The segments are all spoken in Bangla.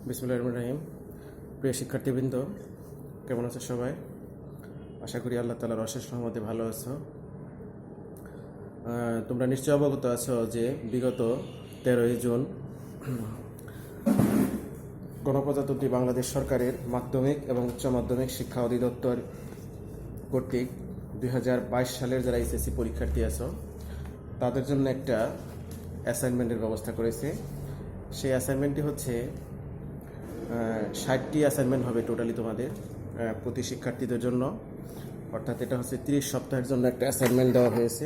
বিসমিল্লাহির রহমানির রহিম। প্রিয় শিক্ষার্থীবৃন্দ, কেমন আছো সবাই? আশা করি আল্লাহ তাআলার অশেষ রহমতে ভালো আছো। তোমরা নিশ্চয় অবগত আছো যে বিগত 13ই জুন গণপ্রজাতন্ত্রী বাংলাদেশ সরকারের মাধ্যমিক এবং উচ্চ মাধ্যমিক শিক্ষা অধিদপ্তর কর্তৃক 2022 সালের যারা এসএসসি পরীক্ষার্থী আছো তাদের জন্য একটা অ্যাসাইনমেন্টের ব্যবস্থা করেছে। সেই অ্যাসাইনমেন্টটি হচ্ছে 60টি অ্যাসাইনমেন্ট হবে টোটালি তোমাদের প্রতি শিক্ষার্থীদের জন্য। অর্থাৎ এটা হচ্ছে 30 সপ্তাহের জন্য একটা অ্যাসাইনমেন্ট দেওয়া হয়েছে।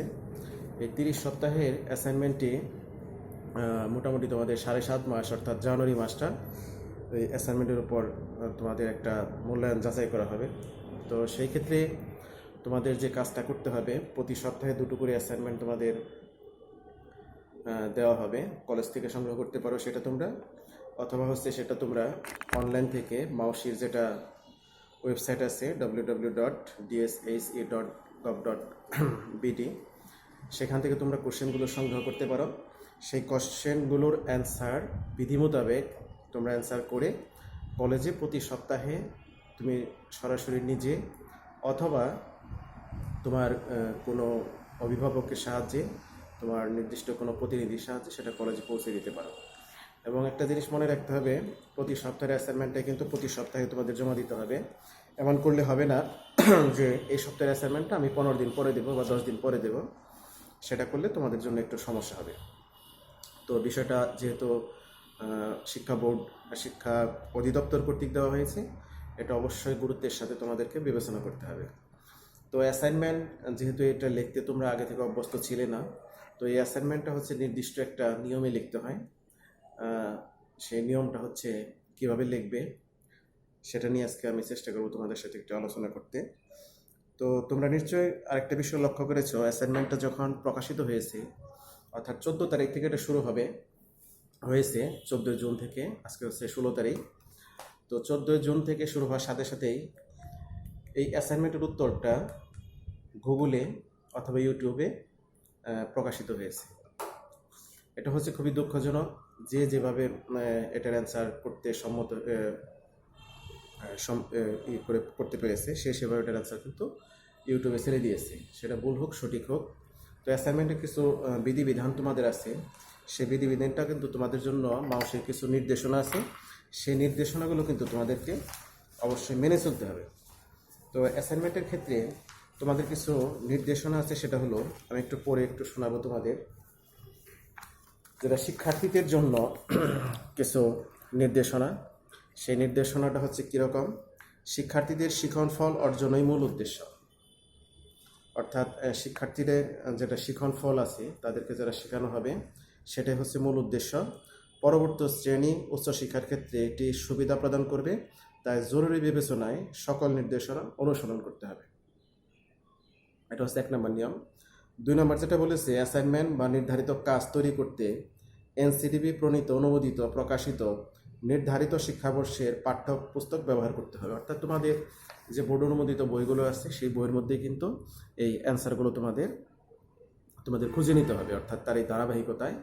এই 30 সপ্তাহের অ্যাসাইনমেন্টটি মোটামুটি তোমাদের 7.5 মাস অর্থাৎ জানুয়ারি মাসটা এই অ্যাসাইনমেন্টের উপর তোমাদের একটা মূল্যায়ন যাচাই করা হবে। তো সেই ক্ষেত্রে তোমাদের যে কাজটা করতে হবে, প্রতি সপ্তাহে 2টো করে অ্যাসাইনমেন্ট তোমাদের দেওয়া হবে। কলেজ থেকে সংগ্রহ করতে পারো সেটা তোমরা, অথবা হচ্ছে সেটা তোমরা অনলাইন থেকে মাউসির যেটা ওয়েবসাইট আছে www.dshse.gov.bd সেখান থেকে তোমরা কোশ্চেনগুলো সংগ্রহ করতে পারো। সেই কোশ্চেনগুলোর অ্যান্সার বিধি মোতাবেক তোমরা অ্যান্সার করে কলেজে প্রতি সপ্তাহে তুমি সরাসরি নিজে অথবা তোমার কোনো অভিভাবকের সাহায্যে, তোমার নির্দিষ্ট কোনো প্রতিনিধির সাহায্যে সেটা কলেজে পৌঁছে দিতে পারো। এবং একটা জিনিস মনে রাখতে হবে, প্রতি সপ্তাহের অ্যাসাইনমেন্টটা কিন্তু প্রতি সপ্তাহে তোমাদের জমা দিতে হবে। এমন করলে হবে না যে এই সপ্তাহের অ্যাসাইনমেন্টটা আমি 15 দিন পরে দেবো বা 10 দিন পরে দেবো, সেটা করলে তোমাদের জন্য একটু সমস্যা হবে। তো বিষয়টা যেহেতু শিক্ষা বোর্ড শিক্ষা অধিদপ্তর কর্তৃক দেওয়া হয়েছে, এটা অবশ্যই গুরুত্বের সাথে তোমাদেরকে বিবেচনা করতে হবে। তো অ্যাসাইনমেন্ট যেহেতু এটা লিখতে তোমরা আগে থেকে অভ্যস্ত ছিলে না, তো এই অ্যাসাইনমেন্টটা হচ্ছে নির্দিষ্ট একটা নিয়মে লিখতে হয়। সেই নিয়মটা হচ্ছে কিভাবে লিখবে সেটা নিয়ে আজকে আমি চেষ্টা করব তোমাদের সাথে একটু আলোচনা করতে। তো তোমরা নিশ্চয়ই আরেকটা বিষয় লক্ষ্য করেছো, অ্যাসাইনমেন্টটা যখন প্রকাশিত হয়েছে অর্থাৎ 14 তারিখ থেকে এটা শুরু হয়েছে 14 জুন থেকে, আজকে হচ্ছে 16 তারিখ। তো 14 জুন থেকে শুরু হওয়ার সাথে সাথেই এই অ্যাসাইনমেন্টের উত্তরটা গুগলে অথবা ইউটিউবে প্রকাশিত হয়েছে। এটা হচ্ছে খুবই দুঃখজনক, যে যেভাবে এটার অ্যান্সার করতে করতে পেরেছে সে সেভাবে এটার অ্যান্সার কিন্তু ইউটিউবে ছেড়ে দিয়েছে। সেটা ভুল হোক সঠিক হোক, তো অ্যাসাইনমেন্টের কিছু বিধিবিধান তোমাদের আছে, সেই বিধিবিধানটা কিন্তু তোমাদের জন্য মাউসের কিছু নির্দেশনা আছে, সেই নির্দেশনাগুলো কিন্তু তোমাদেরকে অবশ্যই মেনে চলতে হবে। তো অ্যাসাইনমেন্টের ক্ষেত্রে তোমাদের কিছু নির্দেশনা আছে, সেটা হলো আমি একটু পরে একটু শোনাবো তোমাদের, যেটা শিক্ষার্থীদের জন্য কিছু নির্দেশনা। সেই নির্দেশনাটা হচ্ছে কীরকম, শিক্ষার্থীদের শিখন ফল অর্জনই মূল উদ্দেশ্য। অর্থাৎ শিক্ষার্থীদের যেটা শিখন ফল আছে, তাদেরকে যারা শেখানো হবে সেটাই হচ্ছে মূল উদ্দেশ্য। পরবর্তী শ্রেণী উচ্চশিক্ষার ক্ষেত্রে এটি সুবিধা প্রদান করবে, তাই জরুরি বিবেচনায় সকল নির্দেশনা অনুসরণ করতে হবে। এটা হচ্ছে 1 নম্বর নিয়ম। 2 নম্বর যেটা বলেছে, অ্যাসাইনমেন্ট বা নির্ধারিত কাজ তৈরি করতে এনসিটিবি প্রণীত অনুমোদিত প্রকাশিত নির্ধারিত শিক্ষাবর্ষের পাঠ্য পুস্তক ব্যবহার করতে হবে। অর্থাৎ তোমাদের যে বোর্ড অনুমোদিত বইগুলো আছে সেই বইয়ের মধ্যেই কিন্তু এই অ্যান্সারগুলো তোমাদের খুঁজে নিতে হবে, অর্থাৎ তার এই ধারাবাহিকতায়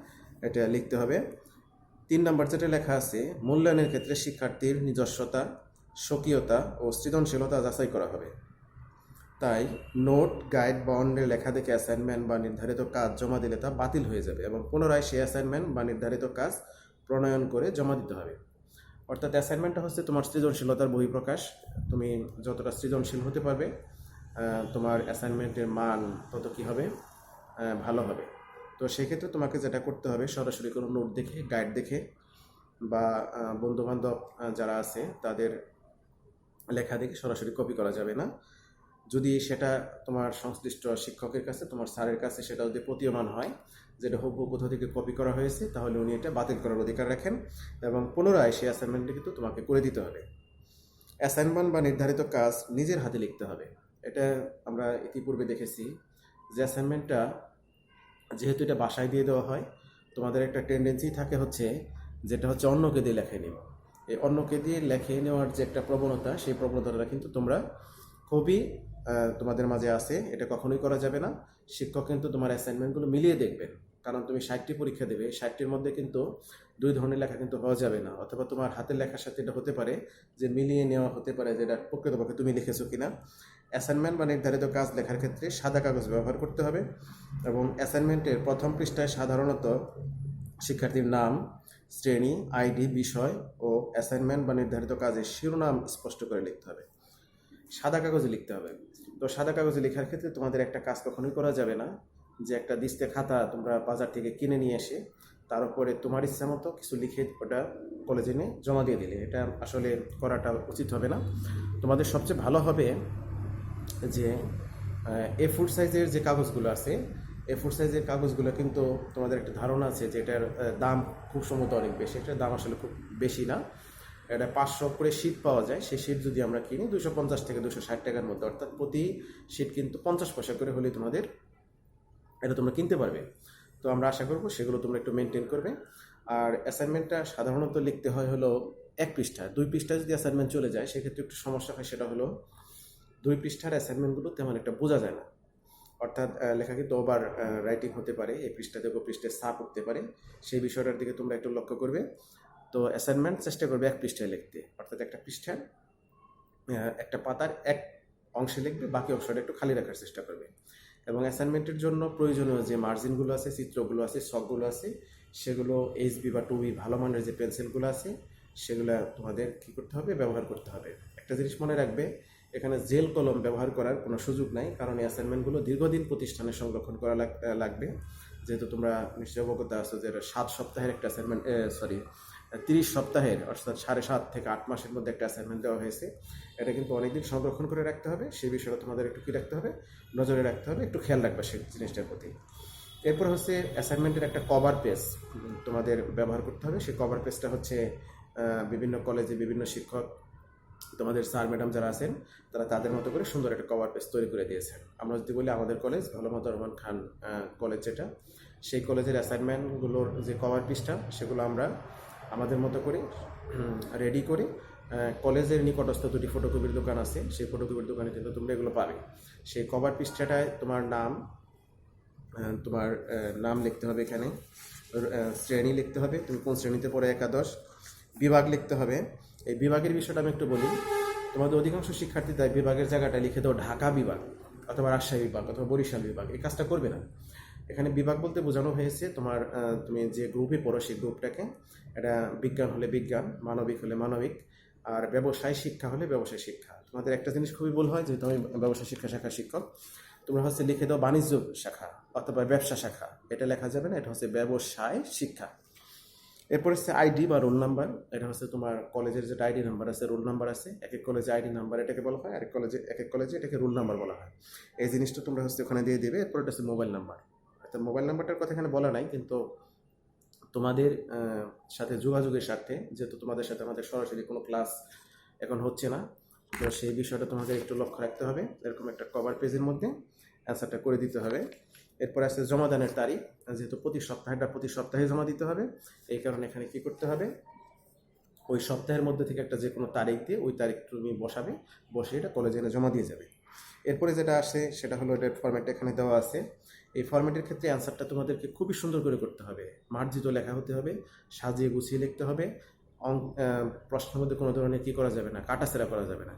এটা লিখতে হবে। 3 নম্বর যেটা লেখা আছে, মূল্যায়নের ক্ষেত্রে শিক্ষার্থীর নিজস্বতা, স্বকীয়তা ও সৃজনশীলতা যাচাই করা হবে। তাই নোট, গাইড বা অন্যের লেখা দেখে অ্যাসাইনমেন্ট বা নির্ধারিত কাজ জমা দিলে তা বাতিল হয়ে যাবে এবং পুনরায় সেই অ্যাসাইনমেন্ট বা নির্ধারিত কাজ প্রণয়ন করে জমা দিতে হবে। অর্থাৎ অ্যাসাইনমেন্টটা হচ্ছে তোমার সৃজনশীলতার বহিঃপ্রকাশ। তুমি যতটা সৃজনশীল হতে পারবে, তোমার অ্যাসাইনমেন্টের মান তত কী হবে, ভালো হবে। তো সেক্ষেত্রে তোমাকে যেটা করতে হবে, সরাসরি কোনো নোট দেখে, গাইড দেখে বা বন্ধুবান্ধব যারা আছে তাদের লেখা দেখে সরাসরি কপি করা যাবে না। যদি সেটা তোমার সংশ্লিষ্ট শিক্ষকের কাছে, তোমার স্যারের কাছে সেটা যদি প্রতীয়মান হয় যেটা হুবহু কোথাও থেকে কপি করা হয়েছে, তাহলে উনি এটা বাতিল করার অধিকার রাখেন এবং পুনরায় সেই অ্যাসাইনমেন্টটা কিন্তু তোমাকে করে দিতে হবে। অ্যাসাইনমেন্ট বা নির্ধারিত কাজ নিজের হাতে লিখতে হবে। এটা আমরা ইতিপূর্বে দেখেছি যে অ্যাসাইনমেন্টটা যেহেতু এটা বাসায় দিয়ে দেওয়া হয়, তোমাদের একটা টেন্ডেন্সি থাকে হচ্ছে যেটা হচ্ছে অন্যকে দিয়ে লেখে নেব। এই অন্যকে দিয়ে লেখে নেওয়ার যে একটা প্রবণতা, সেই প্রবণতাটা কিন্তু তোমরা খুবই তোমাদের মাঝে আছে, এটা কখনোই করা যাবে না। শিক্ষক কিন্তু তোমার অ্যাসাইনমেন্টগুলো মিলিয়ে দেখবেন, কারণ তুমি 60টি পরীক্ষা দেবে, 60টির মধ্যে কিন্তু 2 ধরনের লেখা কিন্তু হওয়া যাবে না, অথবা তোমার হাতের লেখার সাথে এটা হতে পারে যে মিলিয়ে নেওয়া হতে পারে যেটা প্রকৃতপক্ষে তুমি লিখেছো কিনা। অ্যাসাইনমেন্ট বা নির্ধারিত কাজ লেখার ক্ষেত্রে সাদা কাগজ ব্যবহার করতে হবে, এবং অ্যাসাইনমেন্টের প্রথম পৃষ্ঠায় সাধারণত শিক্ষার্থীর নাম, শ্রেণী, আইডি, বিষয় ও অ্যাসাইনমেন্ট বা নির্ধারিত কাজের শিরোনাম স্পষ্ট করে লিখতে হবে। সাদা কাগজে লিখতে হবে। তো সাদা কাগজে লেখার ক্ষেত্রে তোমাদের একটা কাজ কখনোই করা যাবে না যে একটা দিস্তে খাতা তোমরা বাজার থেকে কিনে নিয়ে এসে তার উপরে তোমার ইচ্ছা মতো কিছু লিখে ওটা কলেজে নিয়ে জমা দিয়ে দিলে, এটা আসলে করাটা উচিত হবে না। তোমাদের সবচেয়ে ভালো হবে যে A4 সাইজের যে কাগজগুলো আছে, A4 সাইজের কাগজগুলো কিন্তু তোমাদের একটা ধারণা আছে যে এটার দাম খুব সম্ভবত অনেক বেশি, এটার দাম আসলে খুব বেশি না। এটা 500 করে শীট পাওয়া যায়, সেই শীট যদি আমরা কিনি 250 থেকে 260 টাকার মধ্যে, অর্থাৎ প্রতি শীট কিন্তু 50 পয়সা করে হলে তোমাদের এটা তোমরা কিনতে পারবে। তো আমরা আশা করবো সেগুলো তোমরা একটু মেনটেন করবে। আর অ্যাসাইনমেন্টটা সাধারণত লিখতে হয় হলো 1 পৃষ্ঠা, 2 পৃষ্ঠা যদি অ্যাসাইনমেন্ট চলে যায় সেক্ষেত্রে একটু সমস্যা হয়, সেটা হলো 2 পৃষ্ঠার অ্যাসাইনমেন্টগুলো তেমন একটা বোঝা যায় না, অর্থাৎ লেখা কিন্তু ওভার রাইটিং হতে পারে, এই পৃষ্ঠা থেকে পৃষ্ঠায় ছাপ উঠতে পারে, সেই বিষয়টার দিকে তোমরা একটু লক্ষ্য করবে। তো অ্যাসাইনমেন্ট চেষ্টা করবে 1 পৃষ্ঠায় লিখতে, অর্থাৎ একটা পৃষ্ঠার একটা পাতার এক অংশে লিখবে, বাকি অংশটা একটু খালি রাখার চেষ্টা করবে। এবং অ্যাসাইনমেন্টের জন্য প্রয়োজনীয় যে মার্জিনগুলো আছে, চিত্রগুলো আছে, ছকগুলো আছে, সেগুলো HB বা 2B ভালো মানের যে পেন্সিলগুলো আছে সেগুলো তোমাদের কী করতে হবে, ব্যবহার করতে হবে। একটা জিনিস মনে রাখবে, এখানে জেল কলম ব্যবহার করার কোনো সুযোগ নাই, কারণ এই অ্যাসাইনমেন্টগুলো দীর্ঘদিন প্রতিষ্ঠানে সংরক্ষণ করা লাগবে। যেহেতু তোমরা নিশ্চয়ই অবগত আছো যে 7 সপ্তাহের একটা অ্যাসাইনমেন্ট, 30 সপ্তাহের, অর্থাৎ 7.5 থেকে 8 মাসের মধ্যে একটা অ্যাসাইনমেন্ট দেওয়া হয়েছে। এটা কিন্তু অনেকদিন সংরক্ষণ করে রাখতে হবে, সেই বিষয়টা তোমাদের একটু কী রাখতে হবে, নজরে রাখতে হবে, একটু খেয়াল রাখবে সেই জিনিসটার প্রতি। এরপর হচ্ছে অ্যাসাইনমেন্টের একটা কভার পেজ তোমাদের ব্যবহার করতে হবে। সেই কভার পেজটা হচ্ছে বিভিন্ন কলেজে বিভিন্ন শিক্ষক, তোমাদের স্যার ম্যাডাম যারা আছেন তারা তাদের মতো করে সুন্দর একটা কভার পেজ তৈরি করে দিয়েছেন। আমরা যদি বলি আমাদের কলেজ ভালো মতো রহমান খান কলেজ যেটা, সেই কলেজের অ্যাসাইনমেন্টগুলোর যে কভার পেজটা সেগুলো আমরা আমাদের মতো করে রেডি করে কলেজের নিকটস্থ 2টি ফটোকপির দোকান আছে, সেই ফটোকপির দোকানে কিন্তু তোমরা এগুলো পাবে। সেই কভার পৃষ্ঠাটায় তোমার নাম লিখতে হবে, এখানে শ্রেণী লিখতে হবে, তুমি কোন শ্রেণীতে পড়ে, একাদশ, বিভাগ লিখতে হবে। এই বিভাগের বিষয়টা আমি একটু বলি। তোমাদের অধিকাংশ শিক্ষার্থী তাই বিভাগের জায়গাটা লিখে দাও ঢাকা বিভাগ অথবা রাজশাহী বিভাগ অথবা বরিশাল বিভাগ, এই কাজটা করবে না। এখানে বিভাগ বলতে বোঝানো হয়েছে তুমি যে গ্রুপে পড়ো সেই গ্রুপটাকে, এটা বিজ্ঞান হলে বিজ্ঞান, মানবিক হলে মানবিক, আর ব্যবসায় শিক্ষা হলে ব্যবসায় শিক্ষা। তোমাদের একটা জিনিস খুবই ভুল হয়, যে তুমি ব্যবসায় শিক্ষা শাখার শিক্ষক, তোমরা হচ্ছে লিখে দাও বাণিজ্য শাখা অথবা ব্যবসা শাখা, এটা লেখা যাবে না, এটা হচ্ছে ব্যবসায় শিক্ষা। এরপর হচ্ছে আইডি বা রোল নাম্বার, এটা হচ্ছে তোমার কলেজের যেটা আইডি নাম্বার আছে, রোল নাম্বার আছে, এক এক কলেজে আইডি নাম্বার এটাকে বলা হয়, এক এক কলেজে এটাকে রোল নাম্বার বলা হয়। এই জিনিসটা তোমরা হচ্ছে ওখানে দিয়ে দেবে। এরপর এটা হচ্ছে মোবাইল নাম্বার, অর্থাৎ মোবাইল নাম্বারটার কথা এখানে বলা নাই, কিন্তু তোমাদের সাথে যোগাযোগের স্বার্থে, যেহেতু তোমাদের সাথে আমাদের সরাসরি কোনো ক্লাস এখন হচ্ছে না, তো সেই বিষয়টা তোমাদের একটু লক্ষ্য রাখতে হবে। এরকম একটা কভার পেজের মধ্যে অ্যান্সারটা করে দিতে হবে। এরপর আছে জমাদানের তারিখ, যেহেতু প্রতি সপ্তাহে জমা দিতে হবে, এই কারণে এখানে কি করতে হবে, ওই সপ্তাহের মধ্যে থেকে একটা যে কোনো তারিখ দিয়ে ওই তারিখ তুমি বসে এটা কলেজে এনে জমা দিয়ে যাবে। এরপরে যেটা আসে সেটা হলো এটার ফরম্যাটটা এখানে দেওয়া আছে। এই ফরম্যাটের ক্ষেত্রে অ্যান্সারটা তোমাদেরকে খুবই সুন্দর করে করতে হবে, মার্জিত লেখা হতে হবে, সাজিয়ে গুছিয়ে লিখতে হবে, প্রশ্নের মধ্যে কোনো ধরনের কী করা যাবে না, কাটাছেড়া করা যাবে না।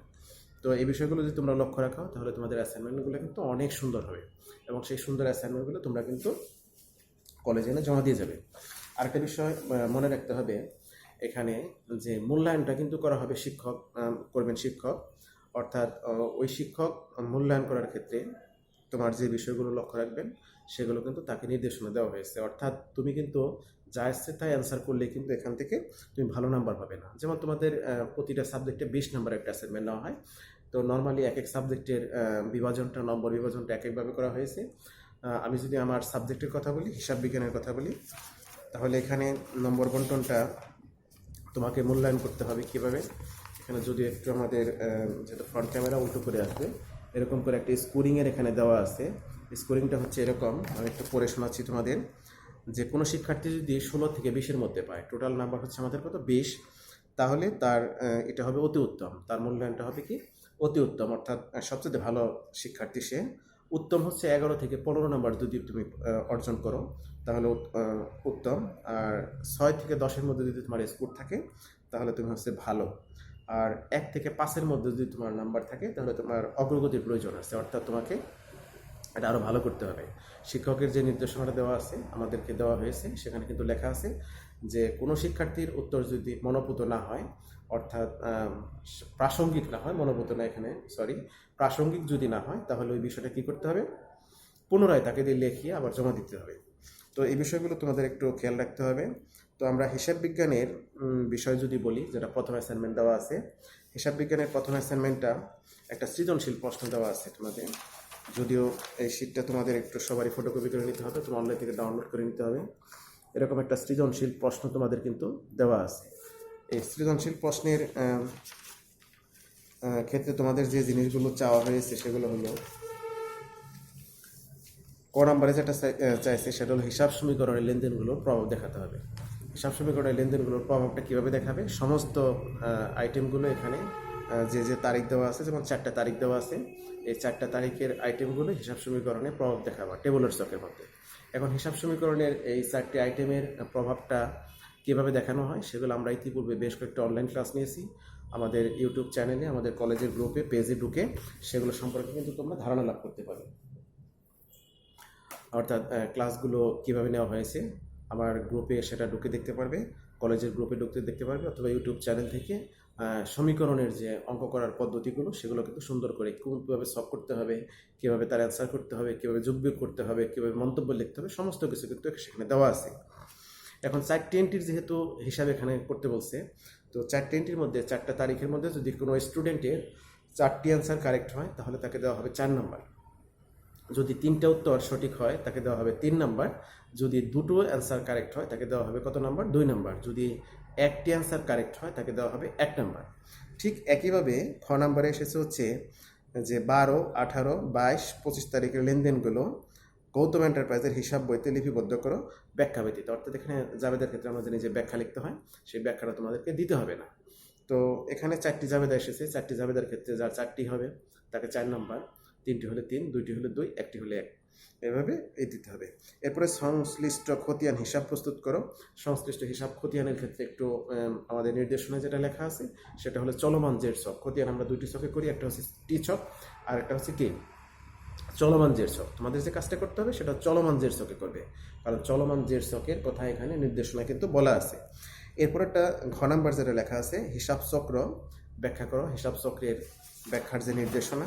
তো এই বিষয়গুলো যদি তোমরা লক্ষ্য রাখো তাহলে তোমাদের অ্যাসাইনমেন্টগুলো কিন্তু অনেক সুন্দর হবে, এবং সেই সুন্দর অ্যাসাইনমেন্টগুলো তোমরা কিন্তু কলেজে এনে জমা দিয়ে যাবে। আরেকটা বিষয় মনে রাখতে হবে, এখানে যে মূল্যায়নটা কিন্তু করা হবে করবেন শিক্ষক, অর্থাৎ ওই শিক্ষক মূল্যায়ন করার ক্ষেত্রে তোমার যে বিষয়গুলো লক্ষ্য রাখবেন সেগুলো কিন্তু তাকে নির্দেশনা দেওয়া হয়েছে। অর্থাৎ তুমি কিন্তু যা আসছে তাই অ্যান্সার করলে কিন্তু এখান থেকে তুমি ভালো নাম্বার পাবে না। যেমন তোমাদের প্রতিটা সাবজেক্টে 20 নাম্বার একটা অ্যাসাইনমেন্ট নেওয়া হয়, তো নর্মালি এক এক সাবজেক্টের নম্বর বিভাজনটা এক একভাবে করা হয়েছে। আমি যদি আমার সাবজেক্টের কথা বলি, হিসাব বিজ্ঞানের কথা বলি, তাহলে এখানে নম্বর বন্টনটা তোমাকে মূল্যায়ন করতে হবে কীভাবে। এখানে যদি একটু আমাদের যেটা ফ্রন্ট ক্যামেরা উল্টো করে আসবে, এরকম করে একটা স্কোরিংয়ের এখানে দেওয়া আছে। স্কোরিংটা হচ্ছে এরকম, আমি একটু পড়ে শোনাচ্ছি তোমাদের। যে কোনো শিক্ষার্থী যদি 16 থেকে 20-এর মধ্যে পায়, টোটাল নাম্বার হচ্ছে আমাদের কত, 20, তাহলে তার এটা হবে অতি উত্তম, তার মূল্যায়নটা হবে কি অতি উত্তম, অর্থাৎ সবচেয়ে ভালো শিক্ষার্থী সে। উত্তম হচ্ছে 11 থেকে 15 নাম্বার যদি তুমি অর্জন করো তাহলে উত্তম, আর 6 থেকে 10-এর মধ্যে যদি তোমার স্কোর থাকে তাহলে তুমি হচ্ছে ভালো, আর 1 থেকে 5-এর মধ্যে যদি তোমার নাম্বার থাকে তাহলে তোমার অগ্রগতির প্রয়োজন আছে, অর্থাৎ তোমাকে এটা আরও ভালো করতে হবে। শিক্ষকের যে নির্দেশনাটা দেওয়া আছে আমাদেরকে দেওয়া হয়েছে সেখানে কিন্তু লেখা আছে যে কোনো শিক্ষার্থীর উত্তর যদি মনোপুত না হয়, অর্থাৎ প্রাসঙ্গিক না হয়, মনোপুত না এখানে সরি, প্রাসঙ্গিক যদি না হয় তাহলে ওই বিষয়টা কী করতে হবে, পুনরায় তাকে দিয়ে লিখিয়ে আবার জমা দিতে হবে। তো এই বিষয়গুলো তোমাদের একটু খেয়াল রাখতে হবে। তো আমরা হিসাব বিজ্ঞানের বিষয় যদি বলি, যেটা প্রথম অ্যাসাইনমেন্ট দেওয়া আছে, হিসাব বিজ্ঞানের প্রথম অ্যাসাইনমেন্টটা একটা সৃজনশীল প্রশ্ন দেওয়া আছে তোমাদের, যদিও এই শীটটা তোমাদের একটু সবারই ফটোকপি করে নিতে হবে, তোমার অনলাইন থেকে ডাউনলোড করে নিতে হবে। এরকম একটা সৃজনশীল প্রশ্ন তোমাদের কিন্তু দেওয়া আছে। এই সৃজনশীল প্রশ্নের ক্ষেত্রে তোমাদের যে জিনিসগুলো চাওয়া হয়েছে সেগুলো হলো, ক নম্বরে যেটা চাইছে সেটা হলো হিসাব সমীকরণের লেনদেনগুলোর প্রভাব দেখাতে হবে। হিসাব সমীকরণের লেনদেনগুলোর প্রভাবটা কীভাবে দেখাবে, সমস্ত আইটেমগুলো এখানে যে যে তারিখ দেওয়া আছে, যেমন 4টা তারিখ দেওয়া আছে, এই 4টা তারিখের আইটেমগুলো হিসাব সমীকরণে প্রভাব দেখাবে টেবলের চকের মধ্যে। এখন হিসাব সমীকরণের এই 4টি আইটেমের প্রভাবটা কীভাবে দেখানো হয় সেগুলো আমরা ইতিপূর্বে বেশ কয়েকটা অনলাইন ক্লাস নিয়েছি আমাদের ইউটিউব চ্যানেলে, আমাদের কলেজের গ্রুপে পেজে ঢুকে সেগুলো সম্পর্কে কিন্তু তোমরা ধারণা লাভ করতে পারো। অর্থাৎ ক্লাসগুলো কীভাবে নেওয়া হয়েছে আমার গ্রুপে সেটা ঢুকে দেখতে পারবে, কলেজের গ্রুপে ঢুকতে দেখতে পারবে, অথবা ইউটিউব চ্যানেল থেকে সমীকরণের যে অঙ্ক করার পদ্ধতিগুলো সেগুলো কিন্তু সুন্দর করে কীভাবে সলভ করতে হবে, কীভাবে তার অ্যান্সার করতে হবে, কীভাবে যোগবিয়োগ করতে হবে, কীভাবে মন্তব্য লিখতে হবে, সমস্ত কিছু কিন্তু সেখানে দেওয়া আছে। এখন 4টি এন্ট্রির যেহেতু হিসাব এখানে করতে বলছে, তো 4টি এন্ট্রির মধ্যে 4টা তারিখের মধ্যে যদি কোনো স্টুডেন্টের 4টি অ্যান্সার কারেক্ট হয় তাহলে তাকে দেওয়া হবে 4 নম্বর, যদি 3টা উত্তর সঠিক হয় তাকে দেওয়া হবে 3 নাম্বার, যদি 2টো অ্যান্সার কারেক্ট হয় তাকে দেওয়া হবে কত নাম্বার, 2 নাম্বার, যদি 1টি অ্যান্সার কারেক্ট হয় তাকে দেওয়া হবে 1 নাম্বার। ঠিক একইভাবে খ নাম্বারে এসেছে হচ্ছে যে 12, 18, 22, 25 তারিখের লেনদেনগুলো গৌতম এন্টারপ্রাইজের হিসাব বইতে লিপিবদ্ধ করো ব্যাখ্যা ব্যতীত, অর্থাৎ এখানে জাবেদার ক্ষেত্রে আমরা জানি যে ব্যাখ্যা লিখতে হয়, সেই ব্যাখ্যাটা তোমাদেরকে দিতে হবে না। তো এখানে 4টি জাবেদা এসেছে, 4টি জাবেদার ক্ষেত্রে যার 4টি হবে তাকে 4 নাম্বার, 3টি হলে 3, 2টি হলে 2, 1টি হলে 1, এভাবে দিতে হবে। এরপরে সংশ্লিষ্ট খতিয়ান হিসাব প্রস্তুত করো। সংশ্লিষ্ট হিসাব খতিয়ানের ক্ষেত্রে একটু আমাদের নির্দেশনায় যেটা লেখা আছে সেটা হলো চলমান জের ছক। খতিয়ান আমরা 2টি ছকে করি, একটা হচ্ছে টি ছক আর একটা হচ্ছে কি চলমান জের ছক। তোমাদের যে কাজটা করতে হবে সেটা চলমান জের ছকে করবে, কারণ চলমান জের ছকের কথা এখানে নির্দেশনা কিন্তু বলা আছে। এরপর একটা ঘ নাম্বার যেটা লেখা আছে হিসাব চক্র ব্যাখ্যা করো। হিসাব চক্রের ব্যাখ্যার যে নির্দেশনা,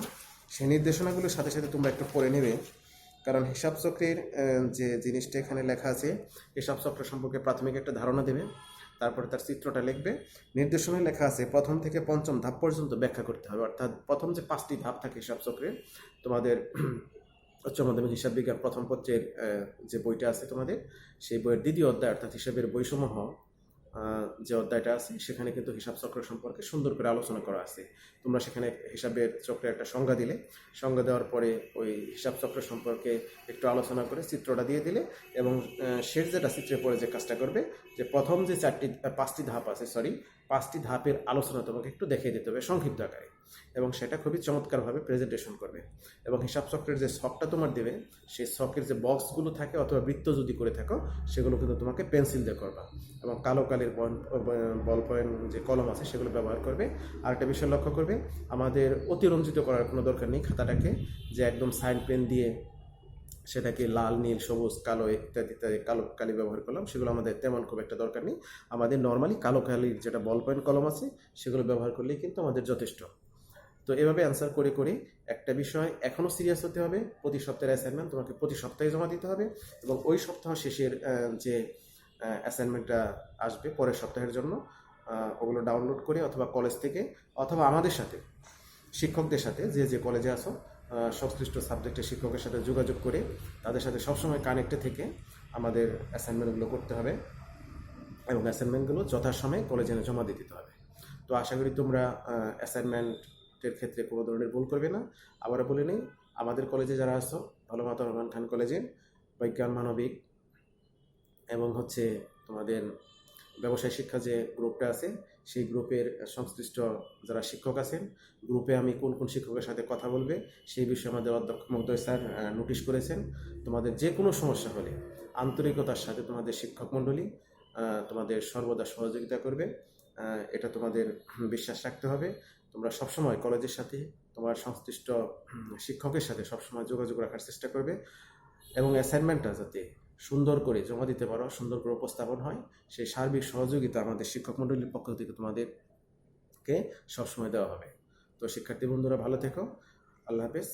সেই নির্দেশনাগুলোর সাথে সাথে তোমরা একটু পড়ে নেবে, কারণ হিসাব চক্রের যে জিনিসটা এখানে লেখা আছে হিসাব চক্র সম্পর্কে প্রাথমিক একটা ধারণা দেবে, তারপরে তার চিত্রটা লিখবে। নির্দেশনায় লেখা আছে প্রথম থেকে পঞ্চম ধাপ পর্যন্ত ব্যাখ্যা করতে হবে, অর্থাৎ প্রথম যে 5টি ধাপ থাকে হিসাব চক্রের, তোমাদের উচ্চ মাধ্যমিক হিসাব বিজ্ঞান প্রথম পত্রের যে বইটা আছে তোমাদের, সেই বইয়ের 2য় অধ্যায় অর্থাৎ হিসাবের বৈষম্য যে অধ্যায়টা আছে সেখানে কিন্তু হিসাব চক্র সম্পর্কে সুন্দর করে আলোচনা করা আছে। তোমরা সেখানে হিসাবের চক্রের একটা সংজ্ঞা দিলে, সংজ্ঞা দেওয়ার পরে ওই হিসাব চক্র সম্পর্কে একটু আলোচনা করে চিত্রটা দিয়ে দিলে, এবং শেষ যেটা চিত্রে পড়ে যে কাজটা করবে যে প্রথম যে 5টি ধাপ আছে 5টি ধাপের আলোচনা তোমাকে একটু দেখিয়ে দিতে হবে সংক্ষিপ্ত আকারে, এবং সেটা খুবই চমৎকারভাবে প্রেজেন্টেশন করবে। এবং হিসাব চক্রের যে ছকটা তোমার দেবে সেই ছকের যে বক্সগুলো থাকে অথবা বৃত্ত যদি করে থাকো সেগুলো কিন্তু তোমাকে পেন্সিল দিয়ে করবা, এবং কালো কালির বল পয়েন্ট যে কলম আছে সেগুলো ব্যবহার করবে। আর একটা বিষয় লক্ষ্য করবে, আমাদের অতিরঞ্জিত করার কোনো দরকার নেই খাতাটাকে, যে একদম সাইন পেন দিয়ে সেটাকে লাল, নীল, সবুজ, কালো ইত্যাদি ইত্যাদি কালো কালি ব্যবহার করলাম, সেগুলো আমাদের তেমন খুব একটা দরকার নেই। আমাদের নর্মালি কালো কালির যেটা বল পয়েন্ট কলম আছে সেগুলো ব্যবহার করলেই কিন্তু আমাদের যথেষ্ট। তো এভাবে অ্যান্সার করে করে একটা বিষয় এখনও সিরিয়াস হতে হবে। প্রতি সপ্তাহের অ্যাসাইনমেন্ট তোমাকে প্রতি সপ্তাহে জমা দিতে হবে, এবং ওই সপ্তাহ শেষের যে অ্যাসাইনমেন্টটা আসবে পরের সপ্তাহের জন্য, ওগুলো ডাউনলোড করে অথবা কলেজ থেকে অথবা আমাদের সাথে শিক্ষকদের সাথে যে কলেজে আসো সংশ্লিষ্ট সাবজেক্টের শিক্ষকের সাথে যোগাযোগ করে তাদের সাথে সবসময় কানেক্টে থেকে আমাদের অ্যাসাইনমেন্টগুলো করতে হবে, এবং অ্যাসাইনমেন্টগুলো যথাসময়ে কলেজে এনে জমা দিয়ে দিতে হবে। তো আশা করি তোমরা অ্যাসাইনমেন্টের ক্ষেত্রে কোনো ধরনের ভুল করবে না। আবারও বলে নেই, আমাদের কলেজে যারা আসো, ভালো মাতা রহমান খান কলেজে বিজ্ঞান মানবিক এবং হচ্ছে তোমাদের ব্যবসায় শিক্ষা যে গ্রুপটা আছে সেই গ্রুপের সংশ্লিষ্ট যারা শিক্ষক আছেন, গ্রুপে আমি কোন কোন শিক্ষকের সাথে কথা বলবে সেই বিষয়ে আমাদের অধ্যক্ষ মহোদয় স্যার নোটিশ করেছেন। তোমাদের যে কোনো সমস্যা হলে আন্তরিকতার সাথে তোমাদের শিক্ষক মণ্ডলী তোমাদের সর্বদা সহযোগিতা করবে, এটা তোমাদের বিশ্বাস রাখতে হবে। তোমরা সবসময় কলেজের সাথে তোমার সংশ্লিষ্ট শিক্ষকের সাথে সবসময় যোগাযোগ রাখার চেষ্টা করবে এবং অ্যাসাইনমেন্টটা যাতে সুন্দর করে জমা দিতে পারো, সুন্দর করে উপস্থাপন হয়, সেই সার্বিক সহযোগিতা আমাদের শিক্ষক মণ্ডলীর পক্ষ থেকে তোমাদেরকে সবসময় দেওয়া হবে। তো শিক্ষার্থী বন্ধুরা ভালো থেকো, আল্লাহ হাফেজ।